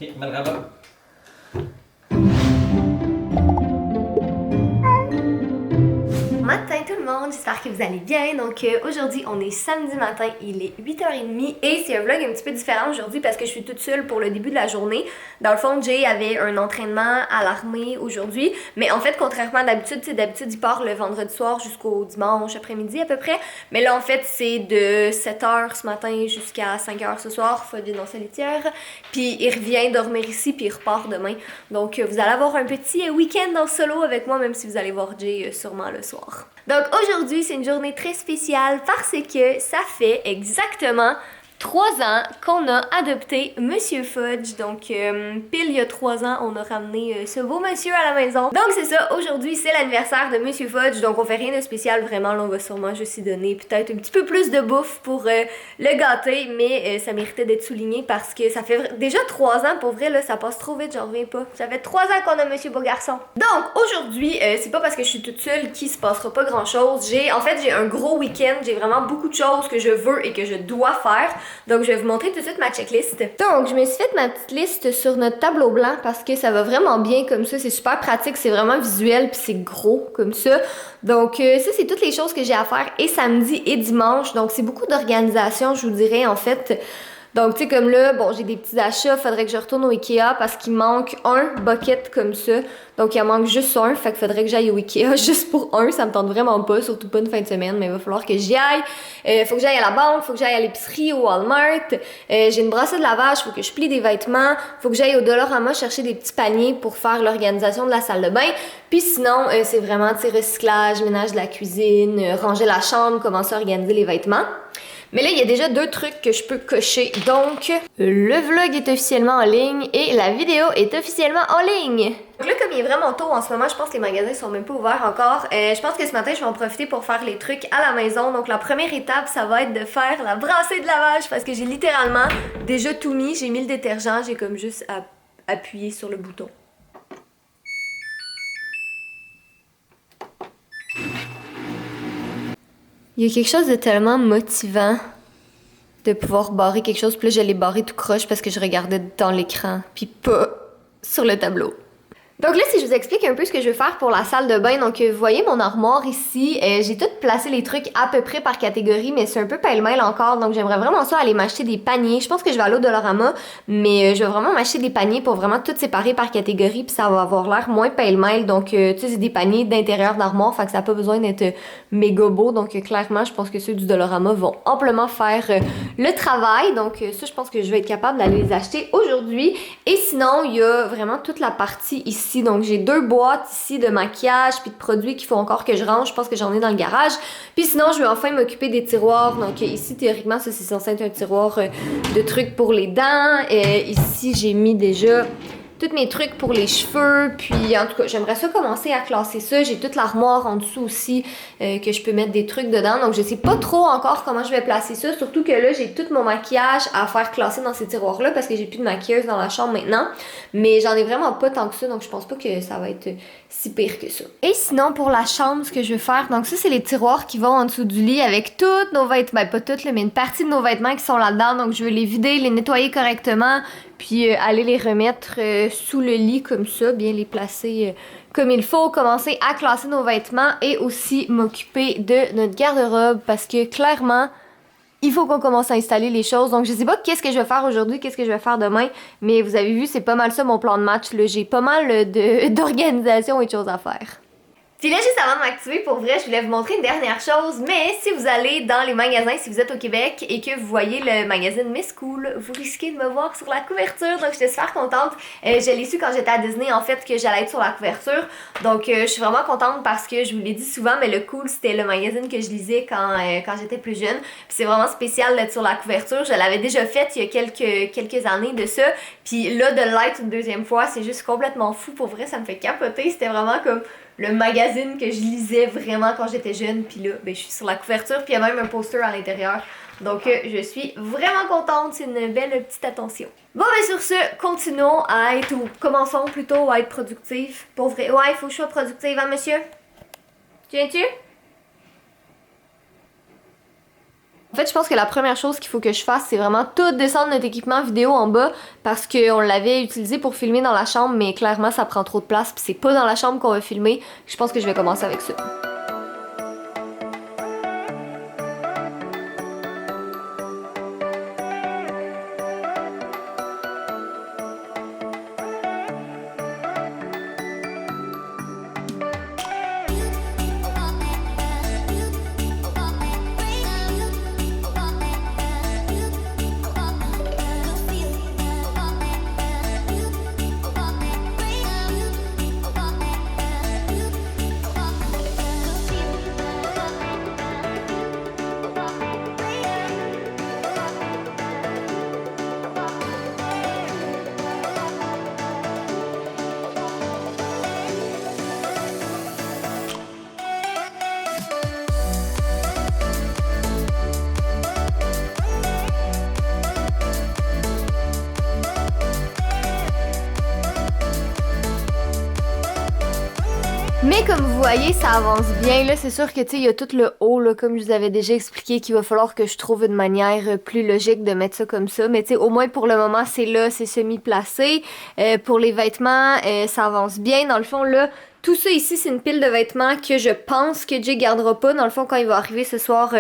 Ok, مرحبا. Matin tout le monde, j'espère que vous allez bien. Donc aujourd'hui on est samedi matin, il est 8h30 et c'est un vlog un petit peu différent aujourd'hui parce que je suis toute seule pour le début de la journée. Dans le fond, Jay avait un entraînement à l'armée aujourd'hui, mais en fait contrairement à d'habitude, d'habitude il part le vendredi soir jusqu'au dimanche après-midi à peu près, mais là en fait c'est de 7h ce matin jusqu'à 5h ce soir, faut être dans sa litière, puis il revient dormir ici puis il repart demain. Donc vous allez avoir un petit week-end en solo avec moi, même si vous allez voir Jay sûrement le soir. Donc aujourd'hui, c'est une journée très spéciale parce que ça fait exactement 3 ans qu'on a adopté Monsieur Fudge. Donc, pile il y a 3 ans, on a ramené ce beau monsieur à la maison. Donc, c'est ça, aujourd'hui, c'est l'anniversaire de Monsieur Fudge. Donc, on fait rien de spécial, vraiment. Là, on va sûrement juste y donner peut-être un petit peu plus de bouffe pour le gâter. Mais ça méritait d'être souligné parce que ça fait déjà 3 ans. Pour vrai, là, ça passe trop vite, j'en reviens pas. Ça fait 3 ans qu'on a Monsieur Beau Garçon. Donc, aujourd'hui, c'est pas parce que je suis toute seule qu'il se passera pas grand-chose. J'ai un gros week-end. J'ai vraiment beaucoup de choses que je veux et que je dois faire. Donc, je vais vous montrer tout de suite ma checklist. Donc, je me suis fait ma petite liste sur notre tableau blanc parce que ça va vraiment bien comme ça. C'est super pratique, c'est vraiment visuel puis c'est gros comme ça. Donc, ça, c'est toutes les choses que j'ai à faire et samedi et dimanche. Donc, c'est beaucoup d'organisation, je vous dirais, en fait. Donc, tu sais, comme là, bon, j'ai des petits achats, faudrait que je retourne au Ikea parce qu'il manque un bucket comme ça. Donc, il en manque juste un, fait qu'il faudrait que j'aille au Ikea juste pour un. Ça me tente vraiment pas, surtout pas une fin de semaine, mais il va falloir que j'y aille. Faut que j'aille à la banque, faut que j'aille à l'épicerie, au Walmart. J'ai une brassée de lavage, faut que je plie des vêtements. Faut que j'aille au Dollarama chercher des petits paniers pour faire l'organisation de la salle de bain. Puis sinon, c'est vraiment, tu sais, recyclage, ménage de la cuisine, ranger la chambre, commencer à organiser les vêtements. Mais là, il y a déjà 2 trucs que je peux cocher. Donc, le vlog est officiellement en ligne et la vidéo est officiellement en ligne. Donc là, comme il est vraiment tôt en ce moment, je pense que les magasins sont même pas ouverts encore. Je pense que ce matin, je vais en profiter pour faire les trucs à la maison. Donc la première étape, ça va être de faire la brassée de lavage parce que j'ai littéralement déjà tout mis. J'ai mis le détergent, j'ai comme juste à appuyer sur le bouton. Il y a quelque chose de tellement motivant de pouvoir barrer quelque chose. Puis là, je l'ai barré tout croche parce que je regardais dans l'écran, puis pas sur le tableau. Donc là, si je vous explique un peu ce que je veux faire pour la salle de bain, donc vous voyez mon armoire ici, j'ai tout placé les trucs à peu près par catégorie, mais c'est un peu pêle-mêle encore, donc j'aimerais vraiment ça aller m'acheter des paniers. Je pense que je vais aller au Dollarama, mais je vais vraiment m'acheter des paniers pour vraiment tout séparer par catégorie, puis ça va avoir l'air moins pêle-mêle. Donc tu sais, c'est des paniers d'intérieur d'armoire, fait que ça n'a pas besoin d'être méga beau, donc clairement, je pense que ceux du Dollarama vont amplement faire le travail. Donc ça, je pense que je vais être capable d'aller les acheter aujourd'hui. Et sinon, il y a vraiment toute la partie ici. Donc j'ai 2 boîtes ici de maquillage puis de produits qu'il faut encore que je range. Je pense que j'en ai dans le garage. Puis sinon, je vais enfin m'occuper des tiroirs. Donc ici, théoriquement, ça c'est censé être un tiroir de trucs pour les dents. Ici, j'ai mis déjà tous mes trucs pour les cheveux, puis en tout cas, j'aimerais ça commencer à classer ça. J'ai toute l'armoire en dessous aussi que je peux mettre des trucs dedans, donc je sais pas trop encore comment je vais placer ça, surtout que là, j'ai tout mon maquillage à faire classer dans ces tiroirs-là parce que j'ai plus de maquilleuse dans la chambre maintenant, mais j'en ai vraiment pas tant que ça, donc je pense pas que ça va être si pire que ça. Et sinon, pour la chambre, ce que je vais faire, donc ça, c'est les tiroirs qui vont en dessous du lit avec tous nos vêtements, ben pas toutes, mais une partie de nos vêtements qui sont là-dedans, donc je vais les vider, les nettoyer correctement, puis aller les remettre sous le lit comme ça, bien les placer comme il faut, commencer à classer nos vêtements et aussi m'occuper de notre garde-robe parce que clairement, il faut qu'on commence à installer les choses. Donc je sais pas qu'est-ce que je vais faire aujourd'hui, qu'est-ce que je vais faire demain, mais vous avez vu, c'est pas mal ça mon plan de match, là. J'ai pas mal d'organisation et de choses à faire. Puis là, juste avant de m'activer, pour vrai, je voulais vous montrer une dernière chose, mais si vous allez dans les magasins, si vous êtes au Québec et que vous voyez le magazine Miss Cool, vous risquez de me voir sur la couverture, donc j'étais super contente. Je l'ai su quand j'étais à Disney, en fait, que j'allais être sur la couverture, donc je suis vraiment contente parce que je vous l'ai dit souvent, mais le Cool, c'était le magazine que je lisais quand j'étais plus jeune, puis c'est vraiment spécial d'être sur la couverture. Je l'avais déjà faite il y a quelques années de ça, puis là, de l'être une deuxième fois, c'est juste complètement fou, pour vrai, ça me fait capoter, c'était vraiment comme le magazine que je lisais vraiment quand j'étais jeune, puis là, ben, je suis sur la couverture, puis il y a même un poster à l'intérieur. Donc je suis vraiment contente, c'est une belle petite attention. Bon ben sur ce, continuons à être, ou commençons plutôt à être productifs. Pour vrai, ouais, il faut que je sois productive, hein monsieur? Tu viens-tu? En fait, je pense que la première chose qu'il faut que je fasse, c'est vraiment tout descendre notre équipement vidéo en bas parce qu'on l'avait utilisé pour filmer dans la chambre, mais clairement, ça prend trop de place puis c'est pas dans la chambre qu'on va filmer. Je pense que je vais commencer avec ça. Mais comme vous voyez, ça avance bien. Là, c'est sûr que, tu sais, il y a tout le haut, là, comme je vous avais déjà expliqué, qu'il va falloir que je trouve une manière plus logique de mettre ça comme ça. Mais tu sais, au moins pour le moment, c'est là, c'est semi-placé. Pour les vêtements, ça avance bien. Dans le fond, là, tout ça ici, c'est une pile de vêtements que je pense que Jay gardera pas. Dans le fond, quand il va arriver ce soir,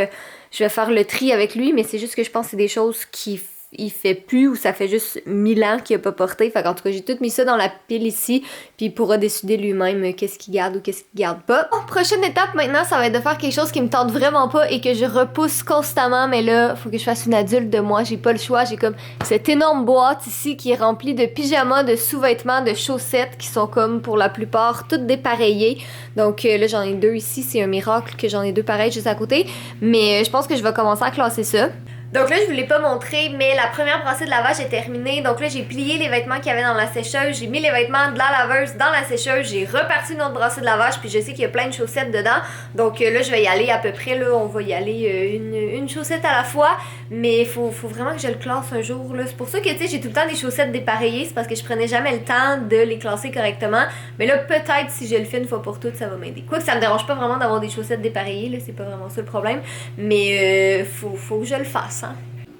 je vais faire le tri avec lui. Mais c'est juste que je pense que c'est des choses qui il fait plus ou ça fait juste 1000 ans qu'il a pas porté. Fait qu'en tout cas, j'ai tout mis ça dans la pile ici, puis il pourra décider lui-même qu'est-ce qu'il garde ou qu'est-ce qu'il garde pas. Bon, prochaine étape maintenant, ça va être de faire quelque chose qui me tente vraiment pas et que je repousse constamment, mais là, faut que je fasse une adulte de moi, j'ai pas le choix. J'ai comme cette énorme boîte ici qui est remplie de pyjamas, de sous-vêtements, de chaussettes qui sont comme pour la plupart toutes dépareillées. Donc là, j'en ai deux ici, c'est un miracle que j'en ai deux pareils juste à côté, mais je pense que je vais commencer à classer ça. Donc là, je vous l'ai pas montré, mais la première brassée de lavage est terminée. Donc là, j'ai plié les vêtements qu'il y avait dans la sécheuse, j'ai mis les vêtements de la laveuse dans la sécheuse, j'ai reparti une autre brassée de lavage, puis je sais qu'il y a plein de chaussettes dedans. Donc là, je vais y aller à peu près, là, on va y aller une chaussette à la fois, mais faut vraiment que je le classe un jour, là. C'est pour ça que, tu sais, j'ai tout le temps des chaussettes dépareillées, c'est parce que je prenais jamais le temps de les classer correctement. Mais là, peut-être, si je le fais une fois pour toutes, ça va m'aider. Quoique ça me dérange pas vraiment d'avoir des chaussettes dépareillées, là, c'est pas vraiment ça le problème, mais faut que je le fasse.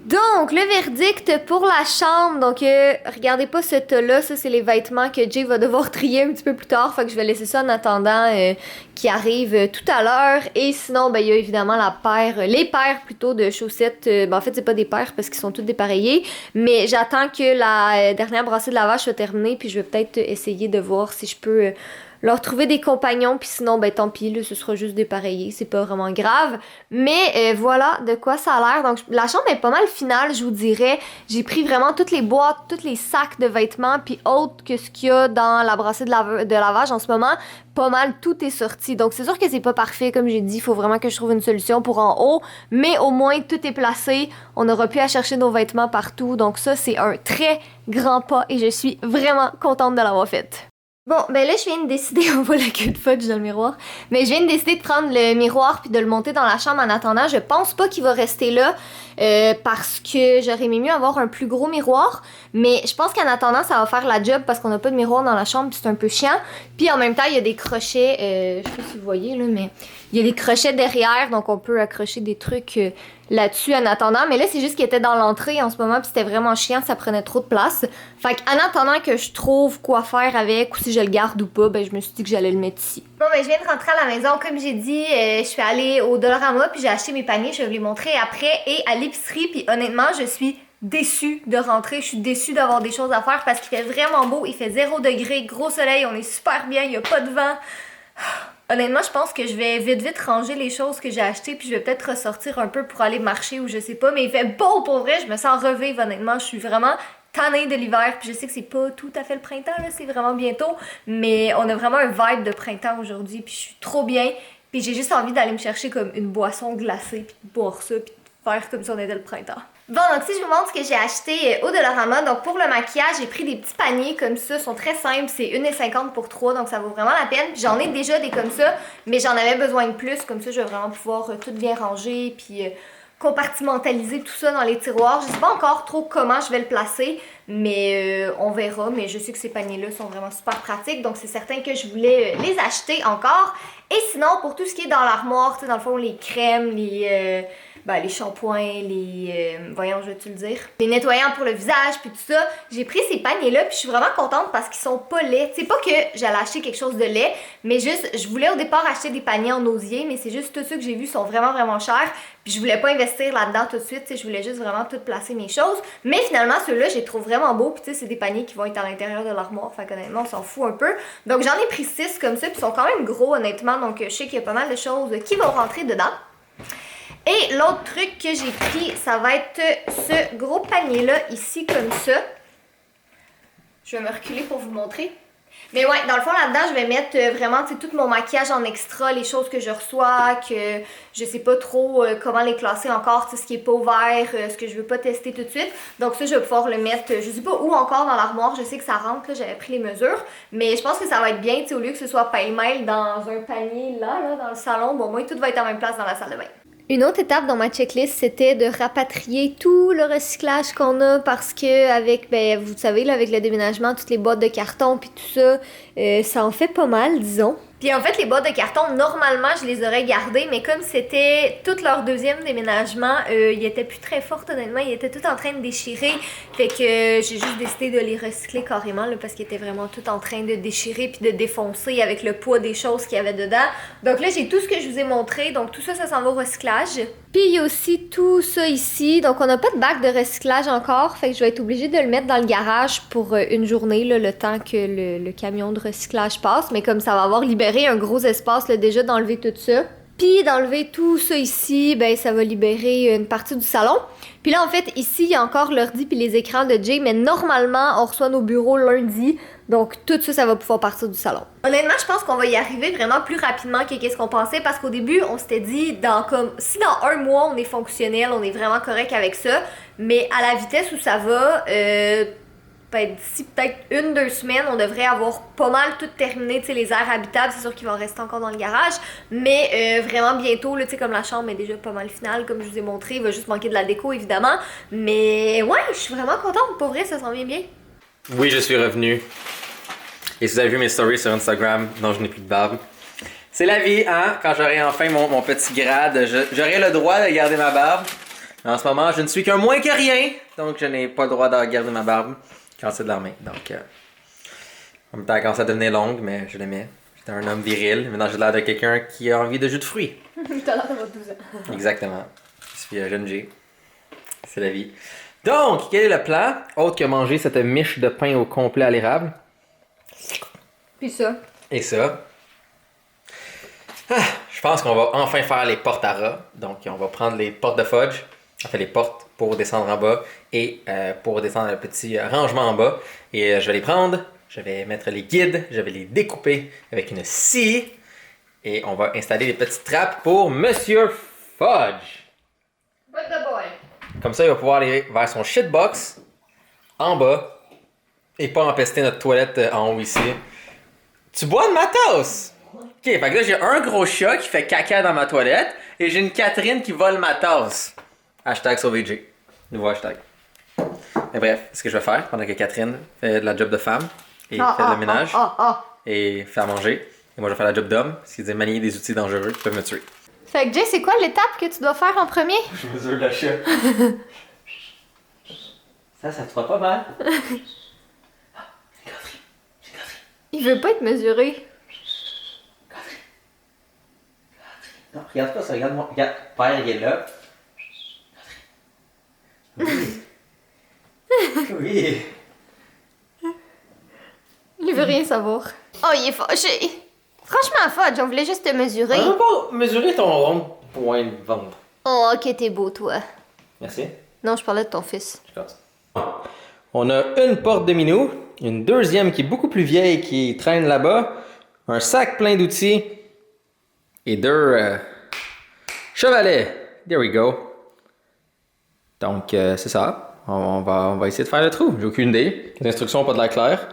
Donc, le verdict pour la chambre. Donc, regardez pas ce tas-là. Ça, c'est les vêtements que Jay va devoir trier un petit peu plus tard. Fait que je vais laisser ça en attendant qu'il arrive tout à l'heure. Et sinon, ben, il y a évidemment les paires plutôt de chaussettes. Ben, en fait, c'est pas des paires parce qu'ils sont toutes dépareillés. Mais j'attends que la dernière brassée de lavage soit terminée. Puis je vais peut-être essayer de voir si je peux leur trouver des compagnons, puis sinon, ben tant pis, là, ce sera juste dépareillé, c'est pas vraiment grave. Mais voilà de quoi ça a l'air. Donc, la chambre est pas mal finale, je vous dirais. J'ai pris vraiment toutes les boîtes, tous les sacs de vêtements, puis autres que ce qu'il y a dans la brassée de lavage en ce moment. Pas mal, tout est sorti. Donc, c'est sûr que c'est pas parfait, comme j'ai dit. Il faut vraiment que je trouve une solution pour en haut. Mais au moins, tout est placé. On n'aura plus à chercher nos vêtements partout. Donc, ça, c'est un très grand pas et je suis vraiment contente de l'avoir fait. Bon, ben là, je viens de décider, on voit la queue de fudge dans le miroir, mais je viens de décider de prendre le miroir puis de le monter dans la chambre en attendant. Je pense pas qu'il va rester là parce que j'aurais aimé mieux avoir un plus gros miroir, mais je pense qu'en attendant, ça va faire la job parce qu'on n'a pas de miroir dans la chambre puis c'est un peu chiant. Puis en même temps, il y a des crochets, je sais pas si vous voyez là, mais il y a des crochets derrière, donc on peut accrocher des trucs là-dessus en attendant. Mais là, c'est juste qu'il était dans l'entrée en ce moment, puis c'était vraiment chiant, ça prenait trop de place. Fait qu'en attendant que je trouve quoi faire avec, ou si je le garde ou pas, ben je me suis dit que j'allais le mettre ici. Bon, ben je viens de rentrer à la maison. Comme j'ai dit, je suis allée au Dollarama, puis j'ai acheté mes paniers, je vais vous les montrer après, et à l'épicerie, puis honnêtement, je suis déçue de rentrer, je suis déçue d'avoir des choses à faire parce qu'il fait vraiment beau, il fait 0 degré, gros soleil, on est super bien, il y a pas de vent. Honnêtement, je pense que je vais vite ranger les choses que j'ai achetées puis je vais peut-être ressortir un peu pour aller marcher ou je sais pas. Mais il fait beau pour vrai, je me sens revive honnêtement. Je suis vraiment tannée de l'hiver puis je sais que c'est pas tout à fait le printemps, là, c'est vraiment bientôt. Mais on a vraiment un vibe de printemps aujourd'hui puis je suis trop bien. Puis j'ai juste envie d'aller me chercher comme une boisson glacée puis de boire ça puis de faire comme si on était le printemps. Bon, donc si je vous montre ce que j'ai acheté au Dollarama, donc pour le maquillage, j'ai pris des petits paniers comme ça, ils sont très simples, c'est 1,50 pour 3, donc ça vaut vraiment la peine. J'en ai déjà des comme ça, mais j'en avais besoin de plus, comme ça je vais vraiment pouvoir tout bien ranger, puis compartimentaliser tout ça dans les tiroirs. Je sais pas encore trop comment je vais le placer, mais on verra. Mais je sais que ces paniers-là sont vraiment super pratiques, donc c'est certain que je voulais les acheter encore. Et sinon, pour tout ce qui est dans l'armoire, tu sais, dans le fond, les crèmes, les shampoings, voyons, je vais te le dire, les nettoyants pour le visage, puis tout ça, j'ai pris ces paniers-là, puis je suis vraiment contente parce qu'ils sont pas laids. C'est pas que j'allais acheter quelque chose de laid, mais juste, je voulais au départ acheter des paniers en osier, mais c'est juste tous ceux que j'ai vus sont vraiment, vraiment chers, puis je voulais pas investir là-dedans tout de suite, tu sais, je voulais juste vraiment tout placer mes choses. Mais finalement, ceux-là, je les trouve vraiment beaux, puis tu sais, c'est des paniers qui vont être à l'intérieur de l'armoire, fait qu'honnêtement, on s'en fout un peu. Donc j'en ai pris 6 comme ça, puis ils sont quand même gros, honnêtement, donc je sais qu'il y a pas mal de choses qui vont rentrer dedans. Et l'autre truc que j'ai pris, ça va être ce gros panier-là, ici, comme ça. Je vais me reculer pour vous montrer. Mais ouais, dans le fond, là-dedans, je vais mettre vraiment, tu sais, tout mon maquillage en extra, les choses que je reçois, que je sais pas trop comment les classer encore, tu sais, ce qui est pas ouvert, ce que je veux pas tester tout de suite. Donc ça, je vais pouvoir le mettre, je sais pas où encore dans l'armoire, je sais que ça rentre, là, j'avais pris les mesures. Mais je pense que ça va être bien, tu sais, au lieu que ce soit pêle-mêle dans un panier là, dans le salon, bon, moi, tout va être en même place dans la salle de bain. Une autre étape dans ma checklist, c'était de rapatrier tout le recyclage qu'on a parce que avec, vous savez, là, avec le déménagement, toutes les boîtes de carton puis tout ça, ça en fait pas mal, disons. Puis en fait, les boîtes de carton, normalement, je les aurais gardées, mais comme c'était tout leur deuxième déménagement, ils étaient plus très forts, honnêtement, ils étaient tout en train de déchirer. Fait que j'ai juste décidé de les recycler carrément, là, parce qu'ils étaient vraiment tout en train de déchirer puis de défoncer avec le poids des choses qu'il y avait dedans. Donc là, j'ai tout ce que je vous ai montré, donc tout ça, ça s'en va au recyclage. Puis il y a aussi tout ça ici, donc on n'a pas de bac de recyclage encore, fait que je vais être obligée de le mettre dans le garage pour une journée, là, le temps que le camion de recyclage passe, mais comme ça va avoir libéré un gros espace là, déjà d'enlever tout ça. Puis d'enlever tout ça ici, ben ça va libérer une partie du salon. Puis là en fait ici il y a encore l'ordi puis les écrans de Jay, mais normalement on reçoit nos bureaux lundi, donc tout ça, ça va pouvoir partir du salon. Honnêtement, je pense qu'on va y arriver vraiment plus rapidement que qu'est-ce qu'on pensait, parce qu'au début on s'était dit si dans un mois on est fonctionnel, on est vraiment correct avec ça, mais à la vitesse où ça va, d'ici peut-être 1-2 semaines, on devrait avoir pas mal tout terminé, tu sais, les aires habitables, c'est sûr qu'ils vont rester encore dans le garage, mais vraiment bientôt, là, tu sais, comme la chambre est déjà pas mal finale, comme je vous ai montré, il va juste manquer de la déco, évidemment, mais ouais, je suis vraiment contente, pour vrai, ça s'en vient bien. Oui, je suis revenu. Et si vous avez vu mes stories sur Instagram, non, je n'ai plus de barbe. C'est la vie, hein? Quand j'aurai enfin mon petit grade, j'aurai le droit de garder ma barbe. Mais en ce moment, je ne suis qu'un moins que rien, donc je n'ai pas le droit de garder ma barbe quand c'est de la main. Donc, en même temps, elle commence à devenir longue, mais je l'aimais. J'étais un homme viril. Maintenant, j'ai l'air de quelqu'un qui a envie de jus de fruits. T'as l'air d'avoir 12 ans. Exactement. Je suis un jeune G. C'est la vie. Donc, quel est le plan? Autre que manger cette miche de pain au complet à l'érable. Puis ça. Et ça. Je pense qu'on va enfin faire les portes à ras. Donc, on va prendre les portes de fudge. Enfin, les portes pour descendre en bas et pour descendre le petit rangement en bas. Et je vais les prendre, je vais mettre les guides, je vais les découper avec une scie et on va installer des petites trappes pour Monsieur Fudge. What the boy? Comme ça, il va pouvoir aller vers son shitbox en bas et pas empester notre toilette en haut ici. Tu bois de ma tasse? Ok, fait que là, j'ai un gros chat qui fait caca dans ma toilette et j'ai une Catherine qui vole ma tasse. Hashtag SauveJ. Nouveau hashtag. Mais bref, ce que je vais faire pendant que Catherine fait la job de femme et fait le ménage et fait à manger. Et moi, je vais faire la job d'homme, ce qui veut dire manier des outils dangereux qui peuvent me tuer. Fait que Jay, c'est quoi l'étape que tu dois faire en premier? Je mesure le chat. Ça te fera pas mal. Il veut pas être mesuré. Non, regarde pas ça, regarde-moi. Regarde, père, il est là. Oui. Oui. Il veut rien savoir. Oh, il est fâché. Franchement, Fudge, on voulait juste te mesurer. On va pas mesurer ton rond point de ventre. Oh, ok, t'es beau, toi. Merci. Non, je parlais de ton fils. Je casse. On a une porte de minou, une deuxième qui est beaucoup plus vieille qui traîne là-bas, un sac plein d'outils et 2 chevalets. There we go. Donc, c'est ça. On va essayer de faire le trou. J'ai aucune idée. Les instructions n'ont pas de l'air claires.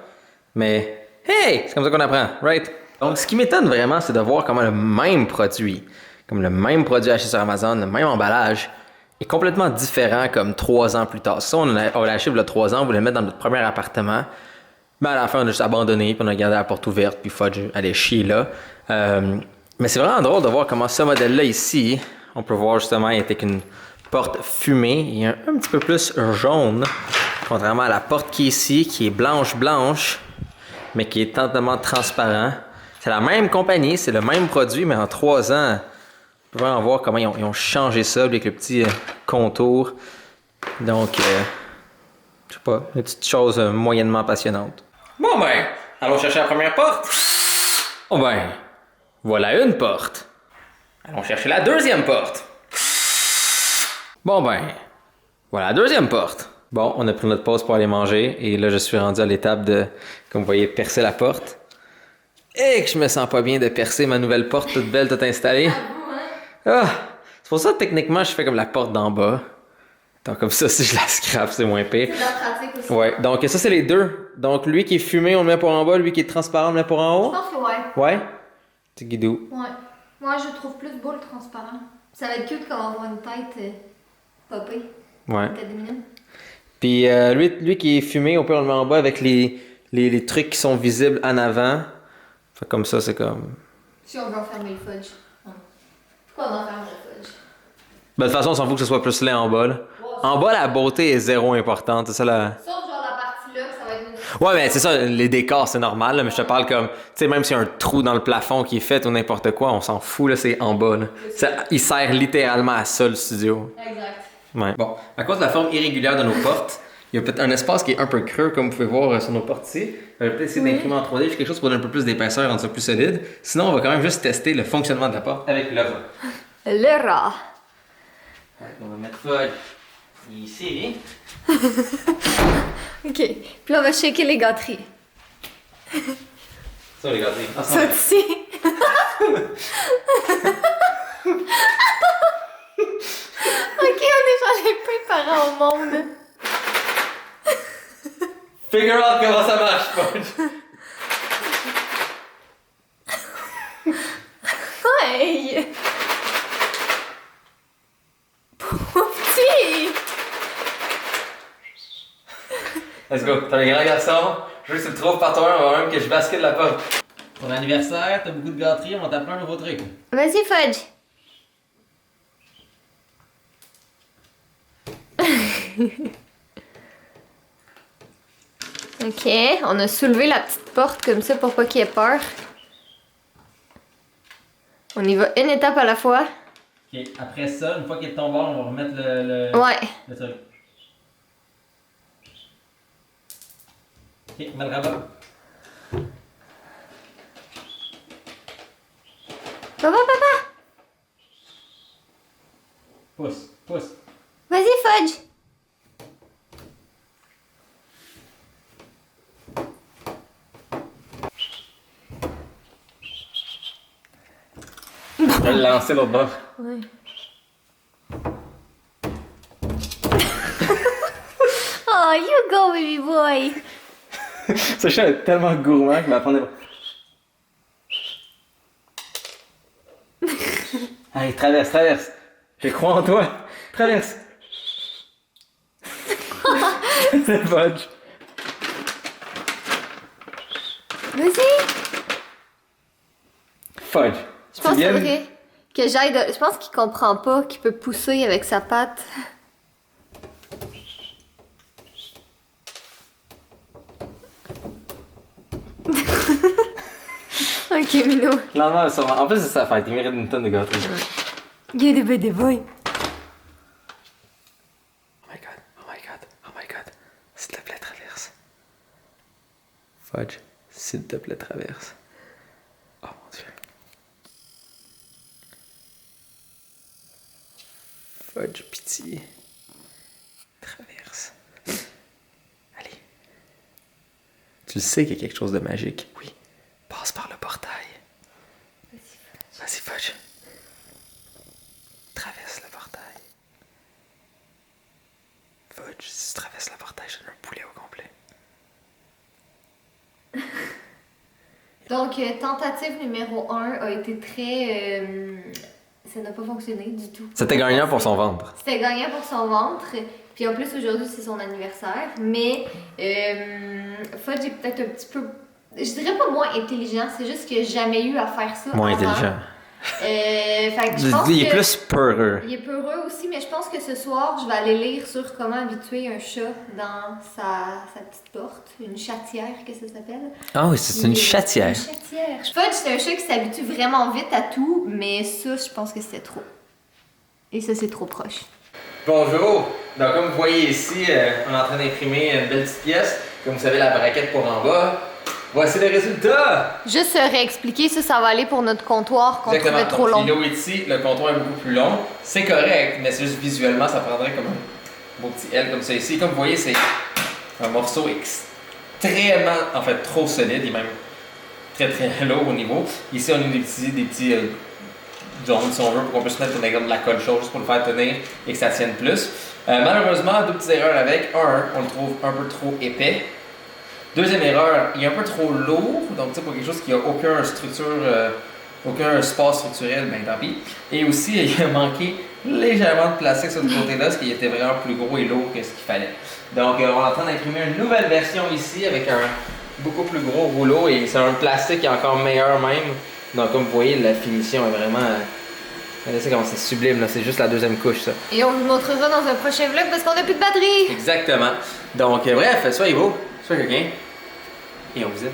Mais, hey! C'est comme ça qu'on apprend, right? Donc, ce qui m'étonne vraiment, c'est de voir comment le même produit, comme le même produit acheté sur Amazon, le même emballage, est complètement différent comme 3 ans plus tard. Ça, on l'a acheté il y a 3 ans, on voulait le mettre dans notre premier appartement. Mais à la fin, on a juste abandonné, puis on a gardé la porte ouverte, puis Fudge allait chier là. Mais c'est vraiment drôle de voir comment ce modèle-là ici, on peut voir justement, il était qu'une porte fumée, il est un petit peu plus jaune, contrairement à la porte qui est ici, qui est blanche, mais qui est totalement transparent. C'est la même compagnie, c'est le même produit, mais en 3 ans, on peut vraiment voir comment ils ont changé ça avec le petit contour. Donc, je sais pas, une petite chose moyennement passionnante. Bon ben, allons chercher la première porte. Oh ben, voilà une porte. Allons chercher la deuxième porte. Bon ben, voilà la deuxième porte. Bon, on a pris notre pause pour aller manger et là je suis rendu à l'étape de, comme vous voyez, percer la porte. Et que je me sens pas bien de percer ma nouvelle porte toute belle, toute installée. Ah, c'est pour ça que techniquement je fais comme la porte d'en bas. Donc comme ça, si je la scrape, c'est moins pire. C'est la pratique aussi. Ouais, donc ça c'est les deux. Donc lui qui est fumé, on le met pour en bas, lui qui est transparent, on le met pour en haut. Je pense que ouais. Ouais? C'est guidou. Ouais. Moi, je trouve plus beau le transparent. Ça va être cute comme avoir une tête popée. Ouais. Une tête de minute. Puis lui qui est fumé, on peut le mettre en bas avec les trucs qui sont visibles en avant. Fait comme ça, c'est comme... Si on veut enfermer le fudge. Pourquoi on enferme le fudge? Ben, de toute façon, on s'en fout que ce soit plus laid en bas. Là. En bas, la beauté est zéro importante. C'est ça la... Sauf genre la partie là, ça va être une... Ouais, mais c'est ça, les décors, c'est normal. Là, mais je te parle comme... Tu sais, même s'il y a un trou dans le plafond qui est fait ou n'importe quoi, on s'en fout, là, c'est en bas. Là. Il sert littéralement à ça, le studio. Exact. Ouais. Bon, à cause de la forme irrégulière de nos portes, il y a peut-être un espace qui est un peu creux, comme vous pouvez voir sur nos portes ici. On va peut-être essayer d'imprimer en 3D, quelque chose pour donner un peu plus d'épaisseur, rendre ça plus solide. Sinon, on va quand même juste tester le fonctionnement de la porte avec le rat. Le rat. On va mettre Fudge ici. Ok. Puis là, on va shaker les gâteries. Ça, les gâteries. Ça ici. Ok, on est genre les plus parents au monde. Figure out comment ça marche, Fudge. Hey! Pauvre petit! Let's go. T'as les grands garçons. Je veux que tu le trouves par toi, on va même que je bascule la porte. Ton anniversaire, t'as beaucoup de gâteries, on va t'appeler un nouveau truc. Vas-y, Fudge. Ok, on a soulevé la petite porte comme ça pour pas qu'il ait peur. On y va une étape à la fois. Ok, après ça, une fois qu'il est de ton bord, on va remettre Ouais. le truc. Ok, mets le rabat. Papa! Pousse. Vas-y, Fudge! Je vais le lancer l'autre bord. Ouais. Oh, you go, baby boy! Ce chat est tellement gourmand qu'il m'apprend des... Allez, traverse. Je crois en toi. Traverse. C'est Fudge. Vas-y! Fudge. Je pense qu'il faudrait que j'aille de... Je pense qu'il comprend pas qu'il peut pousser avec sa patte. Ok, Minou. Clairement, sûrement. En plus, c'est sa fête. Il mérite une tonne de gâteaux. Il y a des boy. Oh my god. S'il te plaît, traverse. Fudge, s'il te plaît, traverse. Oh mon dieu. Fudge, pitié. Traverse. Allez. Tu le sais qu'il y a quelque chose de magique. Oui. Passe par le portail. Vas-y, Fudge. Traverse le portail. Fudge, si tu traverses le portail, je donne un poulet au complet. Donc, tentative numéro 1 a été très ça n'a pas fonctionné du tout. C'était gagnant pour son ventre. C'était gagnant pour son ventre. Puis en plus, aujourd'hui, c'est son anniversaire. Mais Fudge est peut-être un petit peu... Je dirais pas moins intelligent, c'est juste qu'il n'a jamais eu à faire ça Moins avant. intelligent. Fait que je pense Il est que plus peureux. il est peureux aussi, mais je pense que ce soir, je vais aller lire sur comment habituer un chat dans sa petite porte. Une chatière, que ça s'appelle. Ah oui, c'est une chatière. Une chatière. Fudge, c'est un chat qui s'habitue vraiment vite à tout, mais ça, je pense que c'était trop. Et ça, c'est trop proche. Bonjour! Donc comme vous voyez ici, on est en train d'imprimer une belle petite pièce. Comme vous savez, la braquette pour en bas. Voici les résultats! Juste réexpliquer, ça va aller pour notre comptoir qu'on trouvait trop long. Exactement. Ici, le comptoir est beaucoup plus long. C'est correct, mais c'est juste visuellement, ça prendrait comme un beau petit L comme ça ici. Comme vous voyez, c'est un morceau extrêmement, en fait, trop solide et même très très lourd au niveau. Ici, on a des petits zones, si on veut, pour qu'on puisse mettre, par exemple, de la colle chaude juste pour le faire tenir et que ça tienne plus. Malheureusement, deux petites erreurs avec. On le trouve un peu trop épais. Deuxième erreur, il est un peu trop lourd, donc pour quelque chose qui n'a aucune structure, aucun espace structurel, ben tant pis. Et aussi, il a manqué légèrement de plastique sur ce côté-là, ce qui était vraiment plus gros et lourd que ce qu'il fallait. Donc, on est en train d'imprimer une nouvelle version ici avec un beaucoup plus gros rouleau et c'est un plastique qui est encore meilleur même. Donc, comme vous voyez, la finition est vraiment... Regardez comment c'est sublime, là. C'est juste la deuxième couche, ça. Et on vous montrera dans un prochain vlog parce qu'on n'a plus de batterie. Exactement. Donc, bref, soyez beau, soyez quelqu'un, et on vous aime.